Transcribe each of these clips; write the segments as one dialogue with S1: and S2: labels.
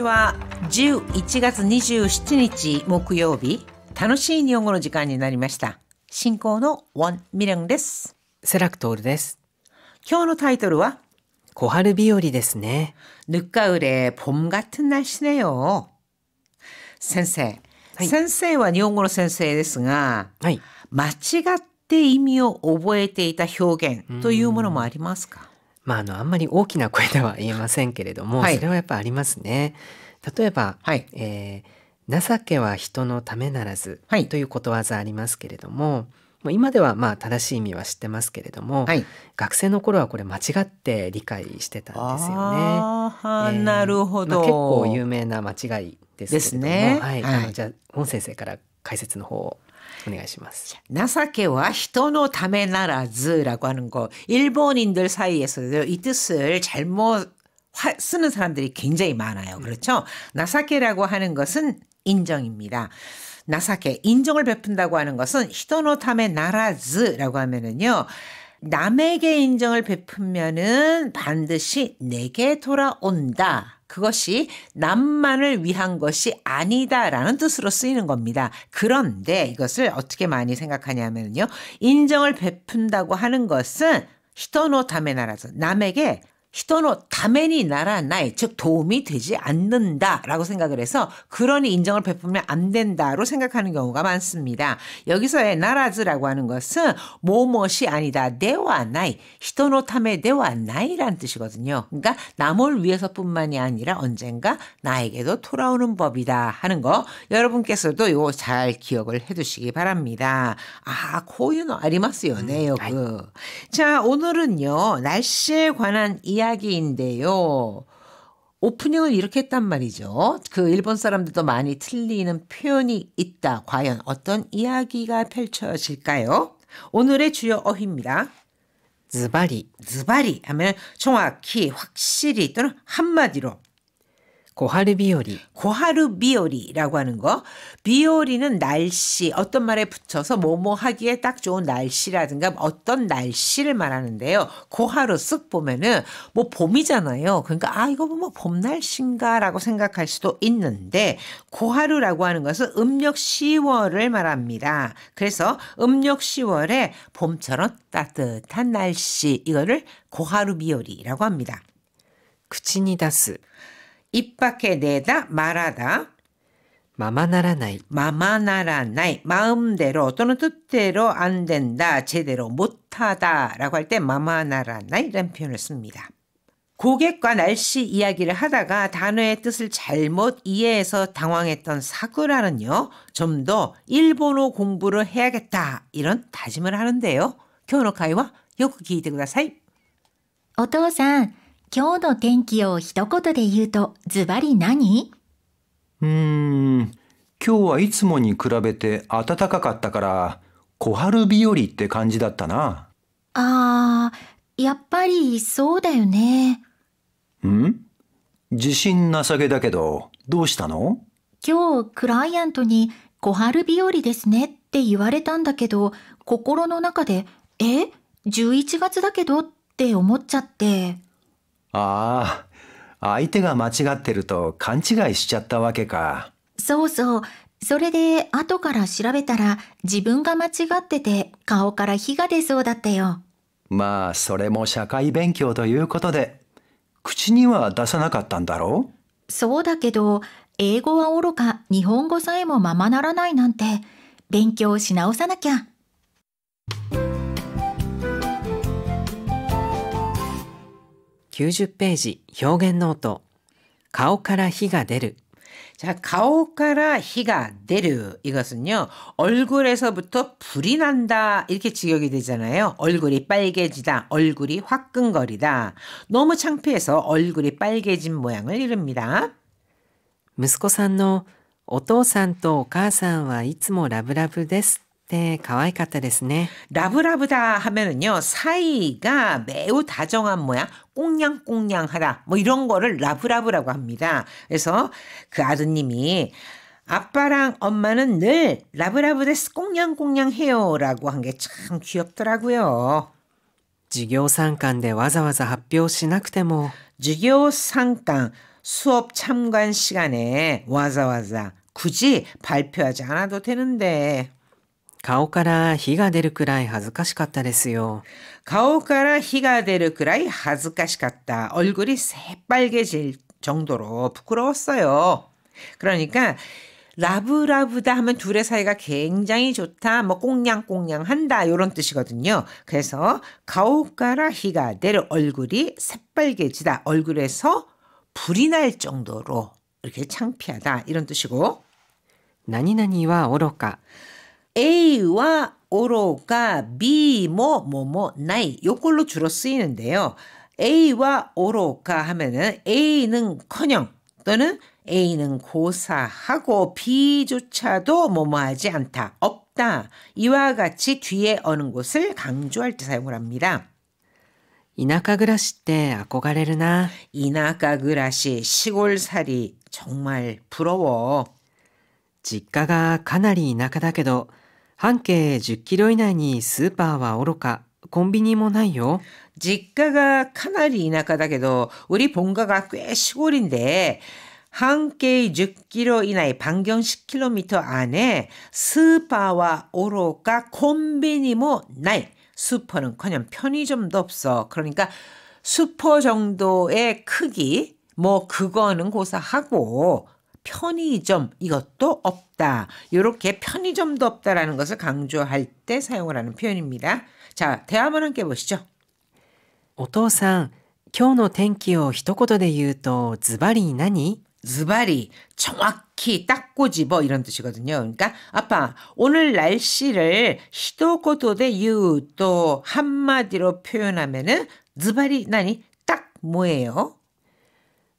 S1: は11月27日木曜日、楽しい日本語の時間になりました。進行のウォン・ミレンです。
S2: セラクトールです。
S1: 今日のタイトルは
S2: 小春日和ですね。
S1: 늦가을에 봄 같은 날씨네요。先生、先生は日本語の先生ですが、間違って意味を覚えていた表現というものもありますか？
S2: あんまり大きな声では言えませんけれども、それはやっぱありますね。例えば、情けは人のためならずということわざありますけれども、今では正しい意味は知ってますけれども、学生の頃はこれ間違って理解してたんですよね。
S1: なるほど。
S2: 結構有名な間違いですけれども、じゃあウォン先生から解説の方をお願いします。
S1: 나사케와 히토노 타메나라즈라고 하는 거, 일본인들 사이에서도 이 뜻을 잘못 쓰는 사람들이 굉장히 많아요. 그렇죠? 나사케라고 하는 것은 인정입니다. 나사케, 인정을 베푼다고 하는 것은 히토노 타메나라즈라고 하면은요, 남에게 인정을 베풀면은 반드시 내게 돌아온다. 그것이 남만을 위한 것이 아니다라는 뜻으로 쓰이는 겁니다. 그런데 이것을 어떻게 많이 생각하냐면요. 인정을 베푼다고 하는 것은 히토노 타메나라서 남에게 히토노 타메니 나라 나이, 즉 도움이 되지 않는다라고 생각을 해서 그러니 인정을 베풀면 안 된다로 생각하는 경우가 많습니다. 여기서의 나라즈라고 하는 것은 뭐뭇이 아니다. 내와 나이, 히토노 타메 내와 나이란 뜻이거든요. 그러니까 남을 위해서뿐만이 아니라 언젠가 나에게도 돌아오는 법이다 하는 거, 여러분께서도 이거 잘 기억을 해두시기 바랍니다. 고유노 아리마스요ねよく. 자, 오늘은요 날씨에 관한 이야기인데요. 오프닝을 이렇게 했단 말이죠. 그 일본 사람들도 많이 틀리는 표현이 있다. 과연 어떤 이야기가 펼쳐질까요? 오늘의 주요 어휘입니다.
S2: ズバリ.
S1: ズバリ하면 정확히, 확실히 또는 한마디로.
S2: 고하루비요리.
S1: 고하루비요리라고 하는 거. 비요리는 날씨, 어떤 말에 붙여서 뭐뭐 하기에 딱 좋은 날씨라든가 어떤 날씨를 말하는데요. 고하루 쓱 보면은 뭐 봄이잖아요. 그러니까 이거 뭐 봄 날씨인가라고 생각할 수도 있는데, 고하루라고 하는 것은 음력 10월을 말합니다. 그래서 음력 10월에 봄처럼 따뜻한 날씨, 이거를 고하루비요리라고 합니다.
S2: 口に出す.
S1: 입 밖에 내다, 말하다.
S2: 마마나라나이.
S1: 마마나라나이. 마음대로 또는 뜻대로 안 된다, 제대로 못하다 라고 할 때 마마나라나이 라는 표현을 씁니다. 고객과 날씨 이야기를 하다가 단어의 뜻을 잘못 이해해서 당황했던 사쿠라는요, 좀 더 일본어 공부를 해야겠다, 이런 다짐을 하는데요. 今日の会話よく聞いてください。
S3: お父さん、今日の天気を一言で言うとズバリ何？
S4: 今日はいつもに比べて暖かかったから小春日和って感じだったな。
S3: やっぱりそうだよね。
S4: 自信なさげだけどどうしたの？
S3: 今日クライアントに小春日和ですねって言われたんだけど、心の中で11月だけどって思っちゃって。
S4: 相手が間違ってると勘違いしちゃったわけか。
S3: そうそう。それで後から調べたら自分が間違ってて顔から火が出そうだったよ。
S4: それも社会勉強ということで口には出さなかったんだろう？
S3: そうだけど、英語はおろか日本語さえもままならないなんて、勉強し直さなきゃ。
S2: 90ページ表現ノート. 顔から火が出る.
S1: 자, 가오카라 히가 데르, 이것은요, 얼굴에서부터 불이 난다, 이렇게 직역이 되잖아요. 얼굴이 빨개지다, 얼굴이 화끈거리다. 너무 창피해서 얼굴이 빨개진 모양을 이릅니다.
S2: 息子さんのお父さんとお母さんはいつもラブラブですって可愛かったですね.
S1: 라브라브다 하면은요, 사이가 매우 다정한 모양, 꽁냥꽁냥하다, 뭐 이런 거를 라브라브라고 합니다. 그래서 그 아드님이 아빠랑 엄마는 늘 라브라브 데스 꽁냥꽁냥해요 라고 한 게 참 귀엽더라고요.
S2: 授業参観でわざわざ発表しなくても.
S1: 授業参観, 수업 참관 시간에 와자와자 굳이 발표하지 않아도 되는데.
S2: 顔から火が出るくらい恥ずかしかったですよ。
S1: 顔から火が出るくらい恥ずかしかった. 얼굴이 새빨개질 정도로 부끄러웠어요. 그러니까 라브라브다 하면 둘의 사이가 굉장히 좋다, 뭐 꽁냥꽁냥한다 이런 뜻이거든요. 그래서 가오까라 히가 데르 얼굴이 새빨개지다, 얼굴에서 불이 날 정도로 이렇게 창피하다 이런 뜻이고.
S2: 何々は愚か.
S1: A와 오로가 B 뭐 나이 요걸로 주로 쓰이는데요. A와 오로가 하면은 A는커녕 또는 A는 고사하고 B조차도 뭐뭐하지 않다, 없다. 이와 같이 뒤에 어는 곳을 강조할 때 사용을 합니다.
S2: 田舎暮らしって憧れるな.
S1: 이나카 그라시, 시골살이 정말 부러워.
S2: 実家がかなり田舎だけど半径10キロ以内にスーパーは愚か、コンビニもないよ.
S1: 집가가 카나리 이나카다게도 우리 본가가 꽤 시골인데 한계 10km 이나이 반경 10km 안에 스파와 오로가 콤비니모 나이. 슈퍼는커녕 편의점도 없어. 그러니까 슈퍼 정도의 크기 뭐 그거는 고사하고 편의점 이것도 없다. 이렇게 편의점도 없다라는 것을 강조할 때 사용을 하는 표현입니다. 자, 대화 한번 함께 보시죠.
S2: お父さん、今日の天気を一言で言うとズバリ何?
S1: ズバリ, 정확히 딱 꼬집어 이런 뜻이거든요. 그러니까 아빠, 오늘 날씨를 히토코토데 유또 한마디로 표현하면은ズバリ 나니 딱 뭐예요?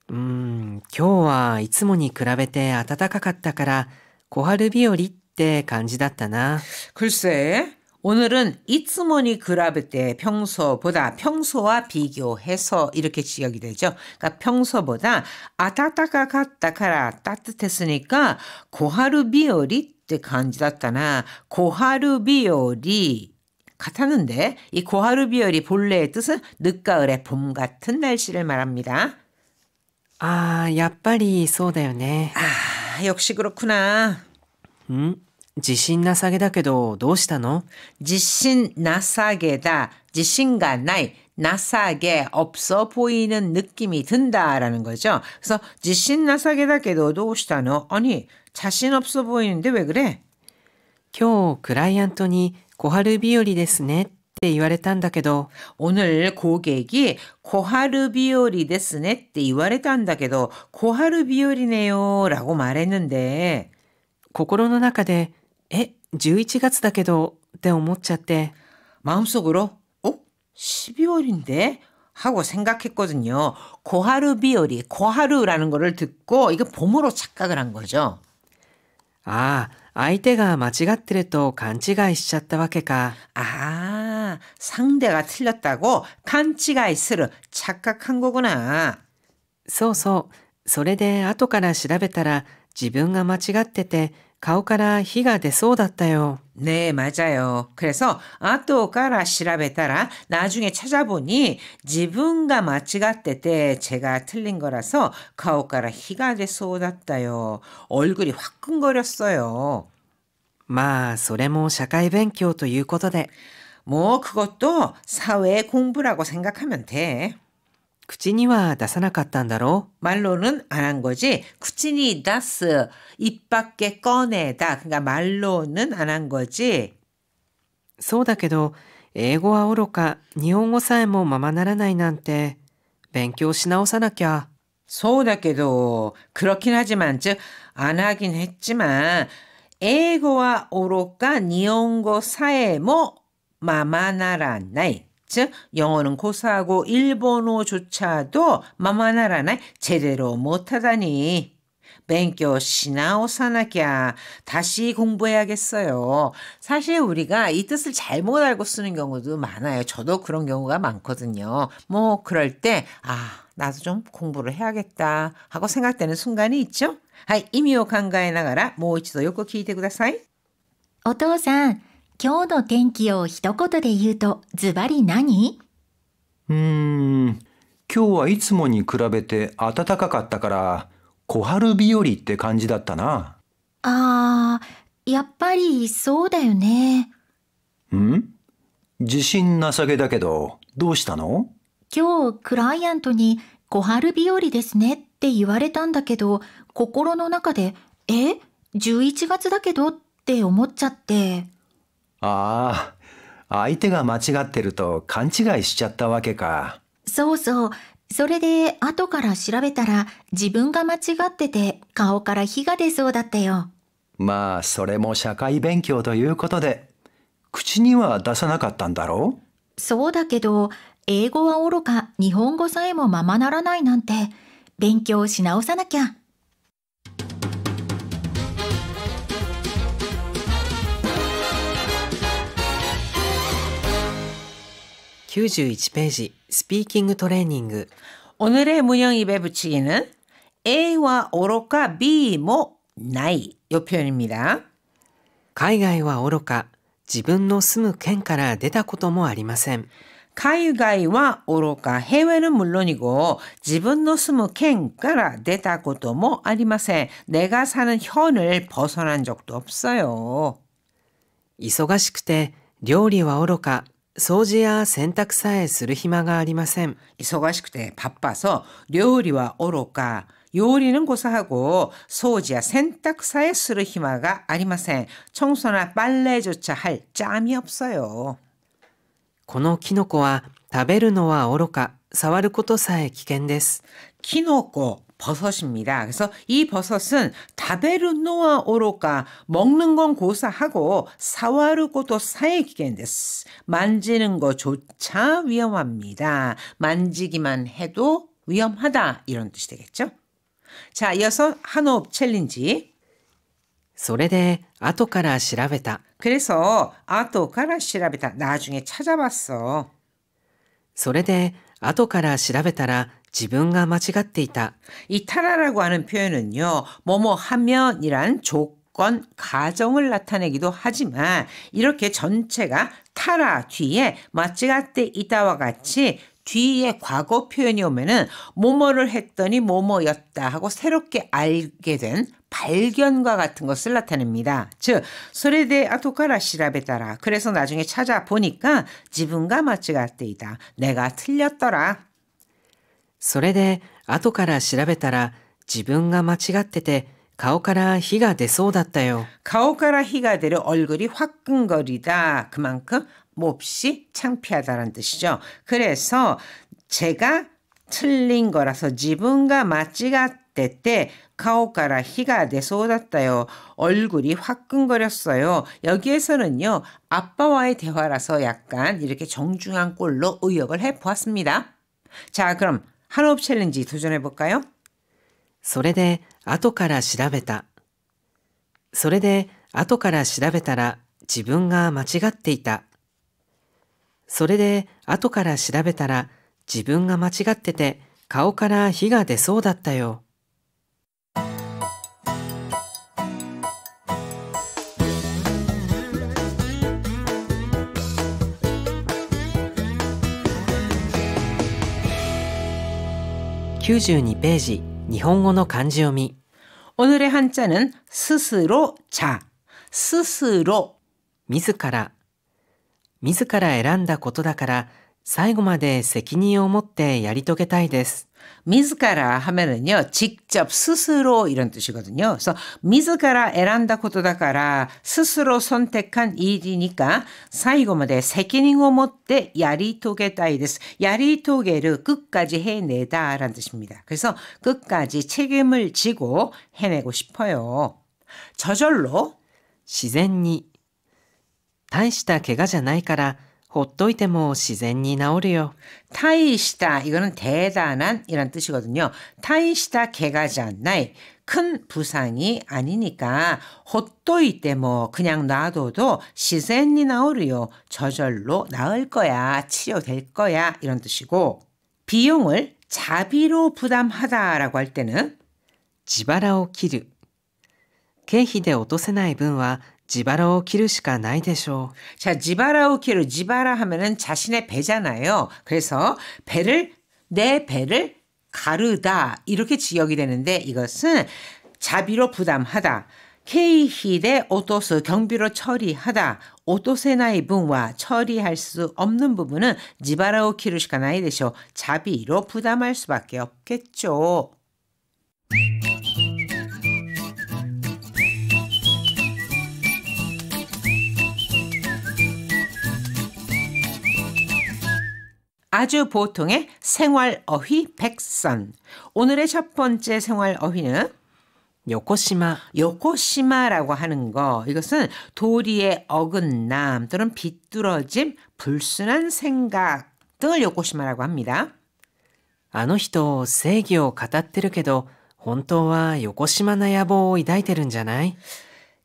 S2: 今日はいつもに比べて暖かかったから小春日和って感じだったな.
S1: 글쎄, 오늘은 이츠모니 그라베테 평소보다, 평소와 비교해서 이렇게 지역이 되죠. 그러니까 평소보다 아타타카카타카라 따뜻했으니까 고하루 비오리 때 간지났다나. 고하루 비오리 같았는데 이 고하루 비오리 본래의 뜻은 늦가을의 봄 같은 날씨를 말합니다.
S2: やっぱりそうだよね.
S1: 역시 그렇구나.
S2: 自信なさげだけどどうしたの?
S1: 지신 나사게다. 지신가 나이. 나사게 없어 보이는 느낌이 든다라는 거죠. 그래서 지신 나사게다게도 도우시다노. 아니, 자신 없어 보이는데 왜 그래?
S2: 今日クライアントに小春日和ですねって言われたんだけど.
S1: 오늘 고객이 고하루 비오리 데스네って言われたんだけど 고하루 비오리네요 라고 말했는데
S2: 心の中で11月だけどって思っちゃって
S1: 마음속으로 12월인데? 하고 생각했거든요. 고하루 비오리, 고하루라는 거를 듣고 이거 봄으로 착각을 한 거죠.
S2: 相手が間違ってると勘違いしちゃったわけか.
S1: 상대가 틀렸다고勘違いする, 착각한 거구나.
S2: そうそう。それで後から調べたら自分が間違ってて顔から火が出そうだったよ.
S1: 네, 맞아요. 그래서後から調べたら 나중에 찾아보니 自分が間違ってて 제가 틀린 거라서 顔から火が出そうだったよ. 얼굴이 화끈거렸어요.
S2: まあそれも社会勉強ということで.
S1: 뭐 그것도 사회 공부라고 생각하면 돼.
S2: 口には出さなかったんだろう?
S1: 말로는 안 한 거지. 쿠치니 다스, 입 밖에 꺼내다. 그러니까 말로는 안 한 거지.
S2: そうだけど英語はおろか日本語さえもままならないなんて勉強し直さなきゃ.
S1: そうだけど 그렇긴 하지만 즉 안 하긴 했지만 英語はおろか日本語さえもままならない. 즉 영어는 고사하고 일본어조차도 마마나라나 제대로 못하다니. 뱅교 시나오사나기야. 다시 공부해야겠어요. 사실 우리가 이 뜻을 잘못 알고 쓰는 경우도 많아요. 저도 그런 경우가 많거든요. 뭐 그럴 때 나도 좀 공부를 해야겠다 하고 생각되는 순간이 있죠. 하이, 이미오 간가에 나가라. 뭐 이치도 요거 기이테 구다사이.
S3: お父さん、今日の天気を一言で言うとズバリ何?
S4: 今今日はいつもに比べて暖かかったから小春日和って感じだったな。
S3: あー、やっぱりそうだよね。
S4: 自信なさげだけどどうしたの？
S3: 今日クライアントに小春日和ですねって言われたんだけど、心の中で11月だけどって思っちゃって。
S4: ああ、相手が間違ってると勘違いしちゃったわけか。
S3: そうそう。それで後から調べたら自分が間違ってて顔から火が出そうだったよ。
S4: まあそれも社会勉強ということで口には出さなかったんだろう？
S3: そうだけど英語はおろか日本語さえもままならないなんて勉強し直さなきゃ。
S2: 91ページスピーキングトレーニング。
S1: 오늘의 문형 입에 붙이기는 A와 오로까 B 모 나이 이 표현입니다.
S2: 海外はおろか自分の住む県から出たこともありません。
S1: 海外와 오로까 해외는 물론이고 自分の住む県から出たこともありません. 내가 사는 현을 벗어난 적도 없어요.
S2: 忙しくて料理はおろか掃除や洗濯さえする暇がありません。
S1: 忙しくて바빠서 요리와 오로까 요리는 고사하고 소지와 세탁 사에 쓸 힘가 아리마센. 청소나 빨래조차 할 짬이 없어요.
S2: このキノコは食べるのはおろか触ることさえ危険です。
S1: 키노코 버섯입니다. 그래서 이 버섯은 타베르노와 오로까 먹는 건 고사하고 사와르고도 사에기겐데스. 만지는 것조차 위험합니다. 만지기만 해도 위험하다 이런 뜻이 되겠죠. 자, 이어서 한호흡 챌린지.
S2: それで後から調べた。
S1: 그래서 아토카라 시라베타 나중에 찾아봤어.
S2: それで後から調べたら自分が間違っていた。
S1: 이 타라라고 하는 표현은요. 뭐뭐 하면이란 조건, 가정을 나타내기도 하지만 이렇게 전체가 타라 뒤에 마치가테 이다와 같이 뒤에 과거 표현이 오면은 뭐뭐를 했더니 뭐뭐였다 하고 새롭게 알게 된 발견과 같은 것을 나타냅니다. 즉, 소레데 아토카라 시라베따라. 그래서 나중에 찾아보니까 지분가 마치가테이다. 내가 틀렸더라.
S2: それで後から調べたら自分が間違ってて顔から火が出そうだったよ。
S1: 가오가라 희가 되려 얼굴이 화끈거리다. 그만큼 몹시 창피하다는 뜻이죠. 그래서 제가 틀린 거라서 지분가 마치가때 때 가오가라 희가 내소다다요. 얼굴이 화끈거렸어요. 여기에서는요. 아빠와의 대화라서 약간 이렇게 정중한 꼴로 의역을 해보았습니다. 자, 그럼 한호흡 챌린지 도전해볼까요?
S2: それで後から調べた。それで後から調べたら自分が間違っていた。それで後から調べたら自分が間違ってて顔から火が出そうだったよ。92ページ日本語の漢字読み。
S1: 오늘의 한자는 스스로 자, 스스로
S2: 自ら選んだことだから最後まで責任を持ってやり遂げたいです。
S1: 미즈가라 하면은요 직접 스스로 이런 뜻이거든요. 그래서 미즈가라 에란다 코토다가라 스스로 선택한 일이니까 사이고마데 세키닝을 못때 야리토게다이데스. 야리토게를 끝까지 해내다라는 뜻입니다. 그래서 끝까지 책임을 지고 해내고 싶어요. 저절로
S2: 自然に大した怪我じゃないからほっといても自然に治るよ。
S1: 타이시다 이거는 대단한 이란 뜻이거든요. 타이시다 개가지않나이 큰 부상이 아니니까 헛도이 뭐 그냥 놔둬도 시센니 나오르요. 저절로 나을 거야. 치료될 거야. 이런 뜻이고 비용을 자비로 부담하다라고 할 때는
S2: 自腹を切る。経費で落とせない分は自腹を切るしかないでしょう。
S1: 자, 지바라우키를 지바라 하면은 자신의 배잖아요. 그래서 배를 내 배를 가르다 이렇게 지역이 되는데 이것은 자비로 부담하다. 케이히데 오토스 경비로 처리하다. 오토세나이 분와 처리할 수 없는 부분은 지바라오 키루시카나이 되쇼. 자비로 부담할 수밖에 없겠죠. 아주 보통의 생활 어휘 100선. 오늘의 첫 번째 생활 어휘는
S2: 요코시마.
S1: 요코시마라고 하는 거. 이것은 도리의 어긋남 또는 비뚤어짐, 불순한 생각 등을 요코시마라고 합니다.
S2: あの人正義を語ってるけど本当は横島な野望を抱いてるんじゃない?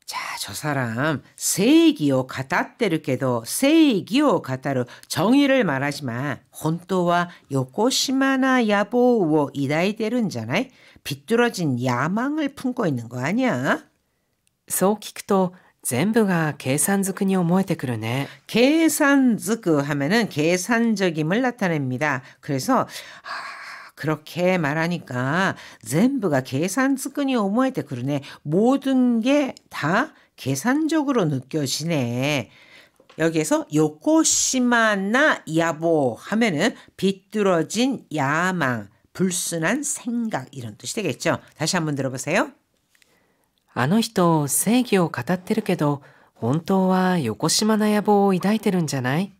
S1: 자, 저 사람 세기요 가다때르게도 세기요 가다르 정의를 말하지만 혼또와 요코시마나 야보우 이다이데른잖아요. 비뚤어진 야망을 품고 있는 거 아니야?
S2: そう聞くと全部が計算づくに思えてくるね.
S1: 계산즈크 하면은 계산적임을 나타냅니다. 그래서 그렇게 말하니까 전부가 계산즈크니 오모에테 그러네. 모든 게 다 계산적으로 느껴지네. 여기에서 요코시마나 야보 하면은 비뚤어진 야망, 불순한 생각 이런 뜻이 되겠죠. 다시 한번 들어보세요.
S2: あの人正義を語ってるけど本当は横島な野望を抱いてるんじゃない?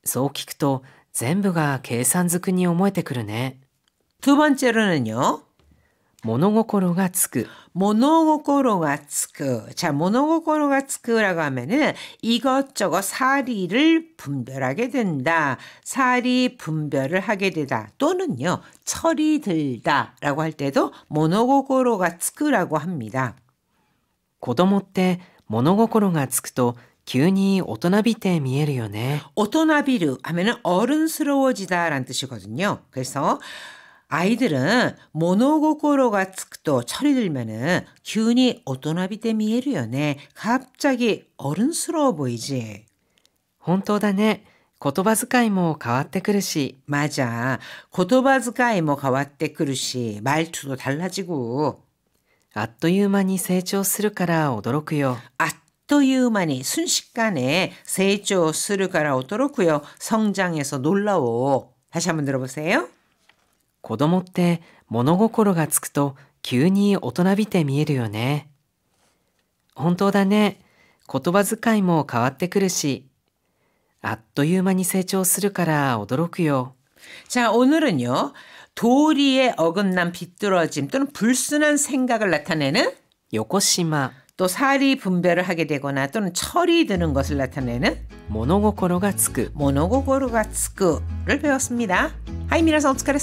S2: そう聞くと全部が計算づくに思えてくるね.
S1: 두 번째로는요.
S2: 物心がつく.
S1: 모노고코로가 츠크. 자, 모노고코로가 츠크라고 하면은 이것저것 사리를 분별하게 된다. 사리 분별을 하게 되다. 또는요. 철이 들다라고 할 때도 모노고코로가 츠크라고 합니다.
S2: 子供って物心がつくと急に大人びて見えるよね.
S1: 오토나비르 하면은 어른스러워지다라는 뜻이거든요. 그래서 아이들은 모노고코로가 츠크도 철이 들면은 균이 오토나비테 미에르요네. 갑자기 어른스러워 보이지.
S2: 本当だね. 言葉遣いも変わってくるし.
S1: 맞아. 고토바즈카이も 変わってくるし 말투도 달라지고.
S2: あっという間に成長するから驚くよ.
S1: あっという間に 순식간에成長するから 驚くよ. 성장해서 놀라워. 다시 한번 들어보세요.
S2: 子供って物心がつくと急に大人びて見えるよね. 本当だね. 言葉遣いも変わってくるし. あっという間に成長するから驚くよ.
S1: 자, 오늘은요. 도리에 어긋난 비뚤어짐 또는 불순한 생각을 나타내는
S2: 요코시마.
S1: 또 사리 분별을 하게 되거나 또는 철이 드는 것을 나타내는
S2: 모노고코로가 츠크.
S1: 모노고코로가 츠크를 배웠습니다. 하이, 미나상 오츠카레